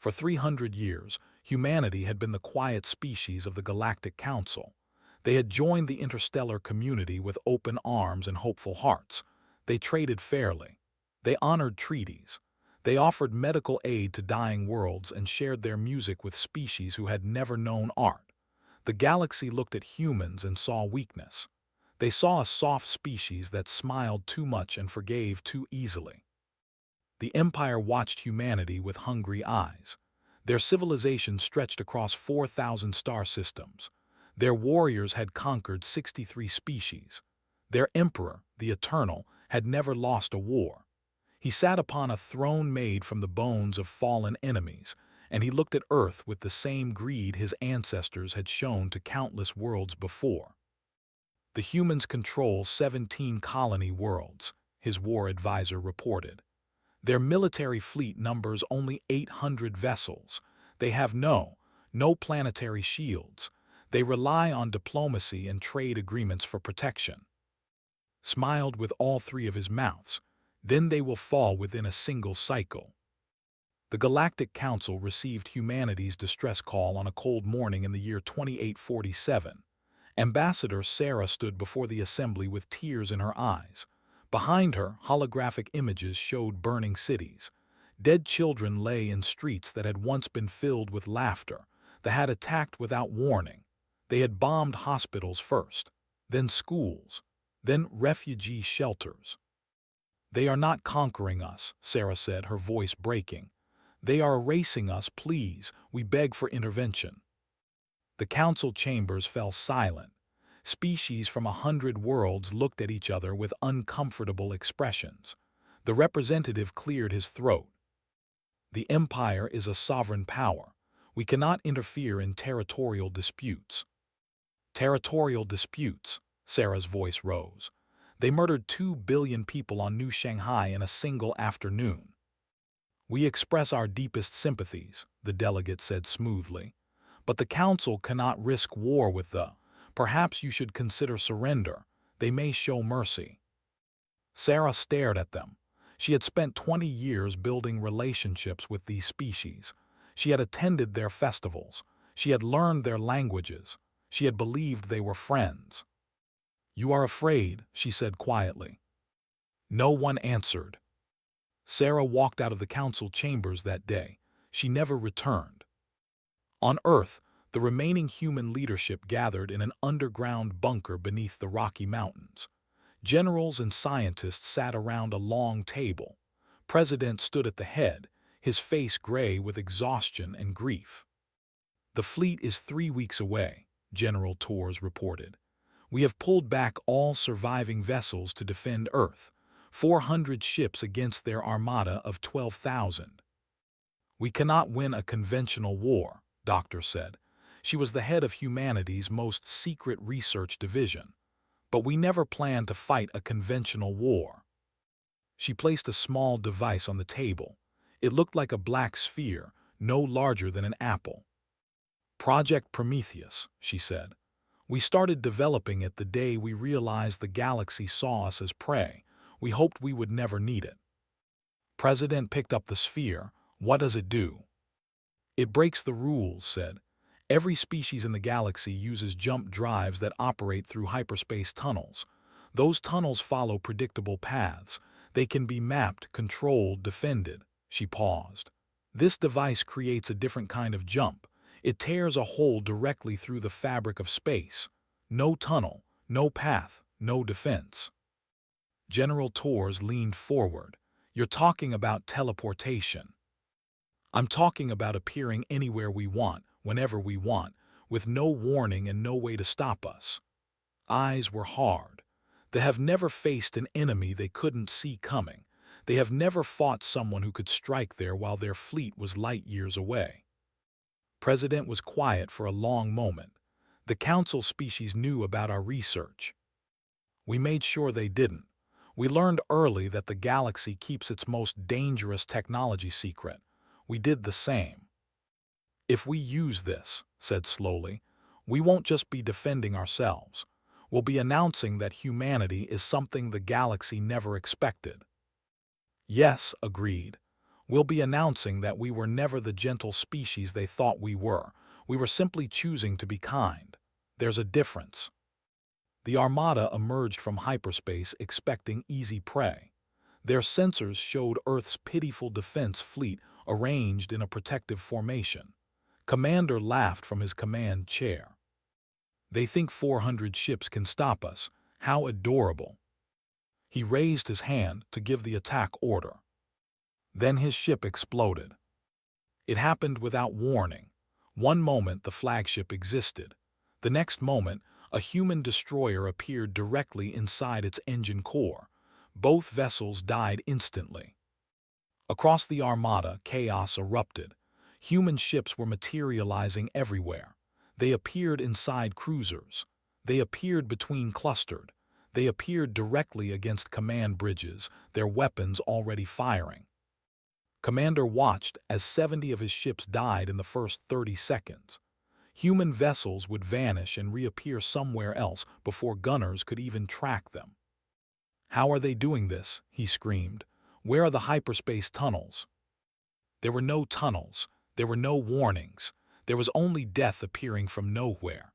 For 300 years, humanity had been the quiet species of the Galactic Council. They had joined the interstellar community with open arms and hopeful hearts. They traded fairly. They honored treaties. They offered medical aid to dying worlds and shared their music with species who had never known art. The galaxy looked at humans and saw weakness. They saw a soft species that smiled too much and forgave too easily. The Empire watched humanity with hungry eyes. Their civilization stretched across 4,000 star systems. Their warriors had conquered 63 species. Their emperor, the Eternal, had never lost a war. He sat upon a throne made from the bones of fallen enemies, and he looked at Earth with the same greed his ancestors had shown to countless worlds before. The humans control 17 colony worlds, his war advisor reported. Their military fleet numbers only 800 vessels. They have no planetary shields. They rely on diplomacy and trade agreements for protection. Smiled with all three of his mouths. Then they will fall within a single cycle. The Galactic Council received humanity's distress call on a cold morning in the year 2847. Ambassador Sarah stood before the assembly with tears in her eyes. Behind her, holographic images showed burning cities. Dead children lay in streets that had once been filled with laughter. They had attacked without warning. They had bombed hospitals first, then schools, then refugee shelters. "They are not conquering us," Sarah said, her voice breaking. "They are erasing us, please. We beg for intervention." The council chambers fell silent. Species from 100 worlds looked at each other with uncomfortable expressions. The representative cleared his throat. "The Empire is a sovereign power. We cannot interfere in territorial disputes." "Territorial disputes," Sarah's voice rose. "They murdered 2 billion people on New Shanghai in a single afternoon." "We express our deepest sympathies," the delegate said smoothly. "But the Council cannot risk war with the. Perhaps you should consider surrender. They may show mercy." Sarah stared at them. She had spent 20 years building relationships with these species. She had attended their festivals. She had learned their languages. She had believed they were friends. "You are afraid," she said quietly. No one answered. Sarah walked out of the council chambers that day. She never returned. On Earth, the remaining human leadership gathered in an underground bunker beneath the Rocky Mountains. Generals and scientists sat around a long table. President stood at the head, his face gray with exhaustion and grief. "The fleet is 3 weeks away," General Torres reported. "We have pulled back all surviving vessels to defend Earth, 400 ships against their armada of 12,000. "We cannot win a conventional war," Doctor said. She was the head of humanity's most secret research division. "But we never planned to fight a conventional war." She placed a small device on the table. It looked like a black sphere, no larger than an apple. "Project Prometheus," she said. "We started developing it the day we realized the galaxy saw us as prey. We hoped we would never need it." President picked up the sphere. "What does it do?" "It breaks the rules," said. "Every species in the galaxy uses jump drives that operate through hyperspace tunnels. Those tunnels follow predictable paths. They can be mapped, controlled, defended." She paused. "This device creates a different kind of jump. It tears a hole directly through the fabric of space. No tunnel, no path, no defense." General Torres leaned forward. "You're talking about teleportation." "I'm talking about appearing anywhere we want, whenever we want, with no warning and no way to stop us." Eyes were hard. "They have never faced an enemy they couldn't see coming. They have never fought someone who could strike there while their fleet was light years away." President was quiet for a long moment. "The council species knew about our research. We made sure they didn't. We learned early that the galaxy keeps its most dangerous technology secret. We did the same." "If we use this," said slowly, "we won't just be defending ourselves. We'll be announcing that humanity is something the galaxy never expected." "Yes," agreed. We'll be announcing that we were never the gentle species they thought we were. We were simply choosing to be kind. There's a difference. The Armada emerged from hyperspace expecting easy prey. Their sensors showed Earth's pitiful defense fleet arranged in a protective formation. Commander laughed from his command chair. They think 400 ships can stop us. How adorable. He raised his hand to give the attack order. Then his ship exploded. It happened without warning. One moment the flagship existed. The next moment, a human destroyer appeared directly inside its engine core. Both vessels died instantly. Across the Armada, chaos erupted. Human ships were materializing everywhere. They appeared inside cruisers. They appeared between clustered. They appeared directly against command bridges, their weapons already firing. Commander watched as 70 of his ships died in the first 30 seconds. Human vessels would vanish and reappear somewhere else before gunners could even track them. "How are they doing this?" he screamed. "Where are the hyperspace tunnels?" There were no tunnels. There were no warnings. There was only death appearing from nowhere.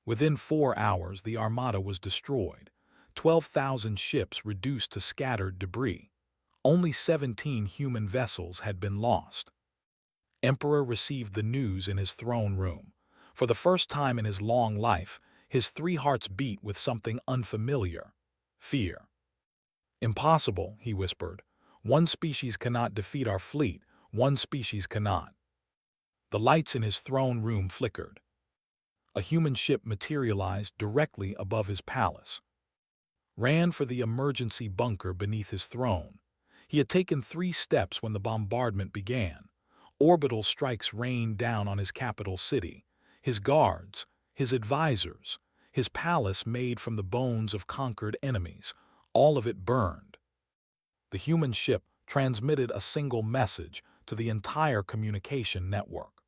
Within 4 hours, the Armada was destroyed. 12,000 ships reduced to scattered debris. Only 17 human vessels had been lost. Emperor received the news in his throne room. For the first time in his long life, his 3 hearts beat with something unfamiliar: fear. "Impossible," he whispered. "One species cannot defeat our fleet. One species cannot." The lights in his throne room flickered. A human ship materialized directly above his palace. Ran for the emergency bunker beneath his throne. He had taken 3 steps when the bombardment began. Orbital strikes rained down on his capital city. His guards, his advisors, his palace made from the bones of conquered enemies, all of it burned. The human ship transmitted a single message to the entire communication network.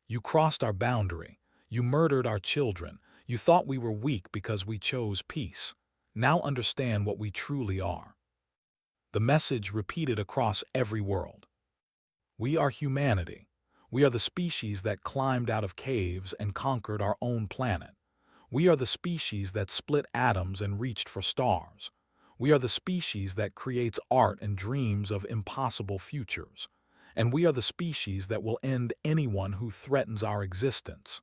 "You crossed our boundary. You murdered our children. You thought we were weak because we chose peace. Now understand what we truly are." The message repeated across every world. "We are humanity. We are the species that climbed out of caves and conquered our own planet. We are the species that split atoms and reached for stars. We are the species that creates art and dreams of impossible futures. And we are the species that will end anyone who threatens our existence.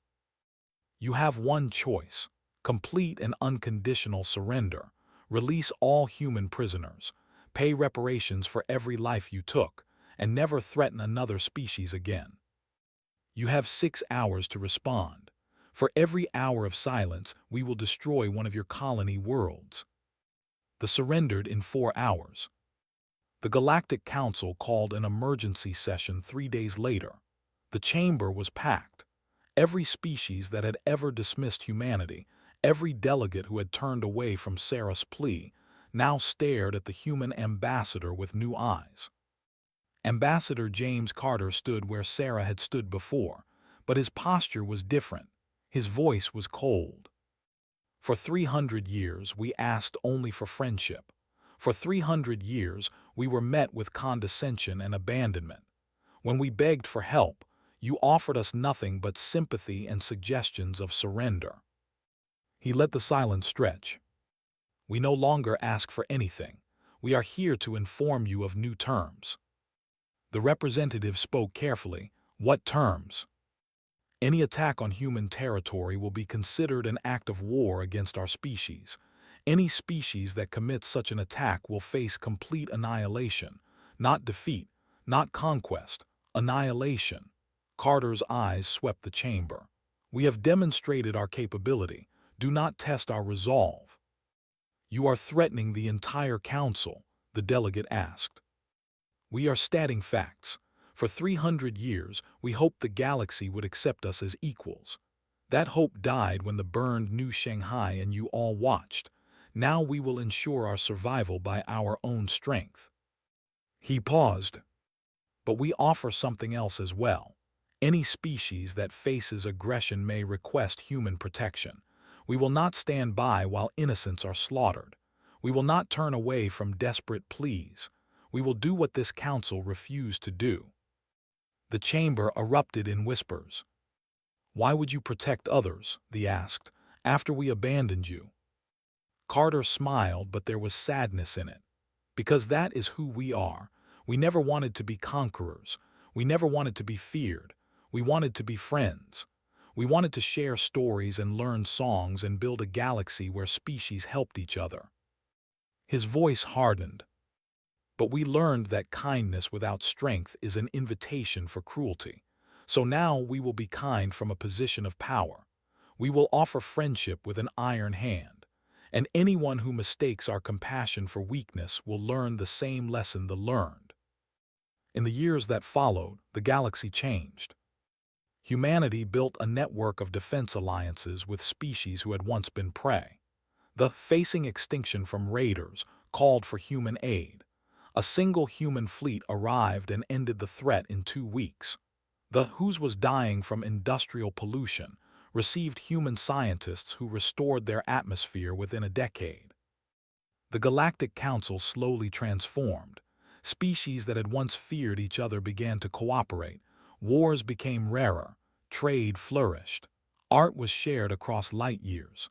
You have one choice: complete and unconditional surrender. Release all human prisoners. Pay reparations for every life you took, and never threaten another species again. You have 6 hours to respond. For every hour of silence, we will destroy one of your colony worlds." The surrendered in 4 hours. The Galactic Council called an emergency session 3 days later. The chamber was packed. Every species that had ever dismissed humanity, every delegate who had turned away from Sarah's plea, now stared at the human ambassador with new eyes. Ambassador James Carter stood where Sarah had stood before, but his posture was different. His voice was cold. "For 300 years, we asked only for friendship. For 300 years, we were met with condescension and abandonment. When we begged for help, you offered us nothing but sympathy and suggestions of surrender." He let the silence stretch. "We no longer ask for anything. We are here to inform you of new terms." The representative spoke carefully. "What terms?" "Any attack on human territory will be considered an act of war against our species. Any species that commits such an attack will face complete annihilation. Not defeat, not conquest, annihilation." Carter's eyes swept the chamber. "We have demonstrated our capability. Do not test our resolve." "You are threatening the entire council," the delegate asked. "We are stating facts. For 300 years, we hoped the galaxy would accept us as equals. That hope died when the burned New Shanghai and you all watched. Now we will ensure our survival by our own strength." He paused. "But we offer something else as well. Any species that faces aggression may request human protection. We will not stand by while innocents are slaughtered. We will not turn away from desperate pleas. We will do what this council refused to do." The chamber erupted in whispers. "Why would you protect others?" they asked, "after we abandoned you?" Carter smiled, but there was sadness in it. "Because that is who we are. We never wanted to be conquerors. We never wanted to be feared. We wanted to be friends. We wanted to share stories and learn songs and build a galaxy where species helped each other." His voice hardened. "But we learned that kindness without strength is an invitation for cruelty. So now we will be kind from a position of power. We will offer friendship with an iron hand. And anyone who mistakes our compassion for weakness will learn the same lesson they learned." In the years that followed, the galaxy changed. Humanity built a network of defense alliances with species who had once been prey. The facing extinction from raiders called for human aid. A single human fleet arrived and ended the threat in 2 weeks. The whose was dying from industrial pollution received human scientists who restored their atmosphere within a decade. The Galactic Council slowly transformed. Species that had once feared each other began to cooperate. Wars became rarer. Trade flourished. Art was shared across light years.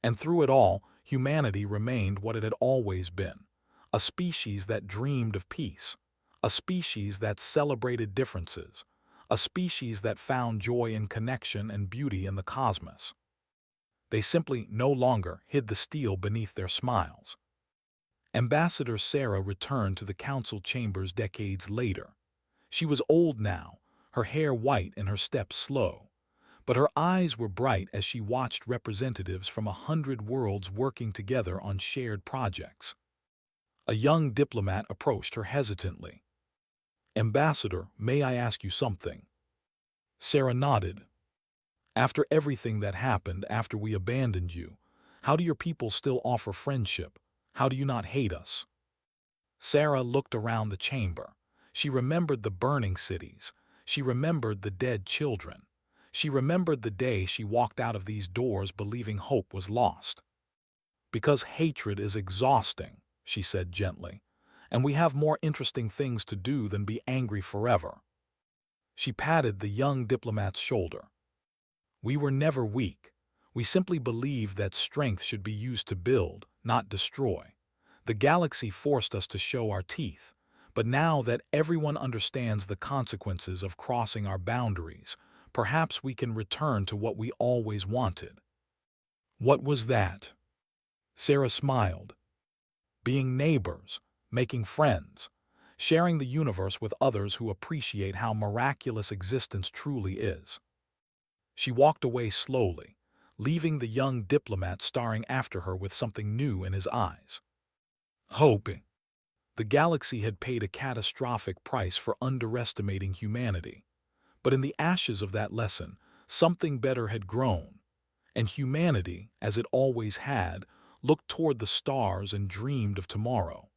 And through it all, humanity remained what it had always been. A species that dreamed of peace. A species that celebrated differences. A species that found joy in connection and beauty in the cosmos. They simply no longer hid the steel beneath their smiles. Ambassador Sarah returned to the council chambers decades later. She was old now, her hair white and her steps slow. But her eyes were bright as she watched representatives from 100 worlds working together on shared projects. A young diplomat approached her hesitantly. "Ambassador, may I ask you something?" Sarah nodded. "After everything that happened after we abandoned you, how do your people still offer friendship? How do you not hate us?" Sarah looked around the chamber. She remembered the burning cities. She remembered the dead children. She remembered the day she walked out of these doors believing hope was lost. "Because hatred is exhausting," she said gently, "and we have more interesting things to do than be angry forever." She patted the young diplomat's shoulder. "We were never weak. We simply believed that strength should be used to build, not destroy. The galaxy forced us to show our teeth, but now that everyone understands the consequences of crossing our boundaries, perhaps we can return to what we always wanted." "What was that?" Sarah smiled. "Being neighbors, making friends, sharing the universe with others who appreciate how miraculous existence truly is." She walked away slowly, leaving the young diplomat staring after her with something new in his eyes. Hope. The galaxy had paid a catastrophic price for underestimating humanity. But in the ashes of that lesson, something better had grown. And humanity, as it always had, looked toward the stars and dreamed of tomorrow.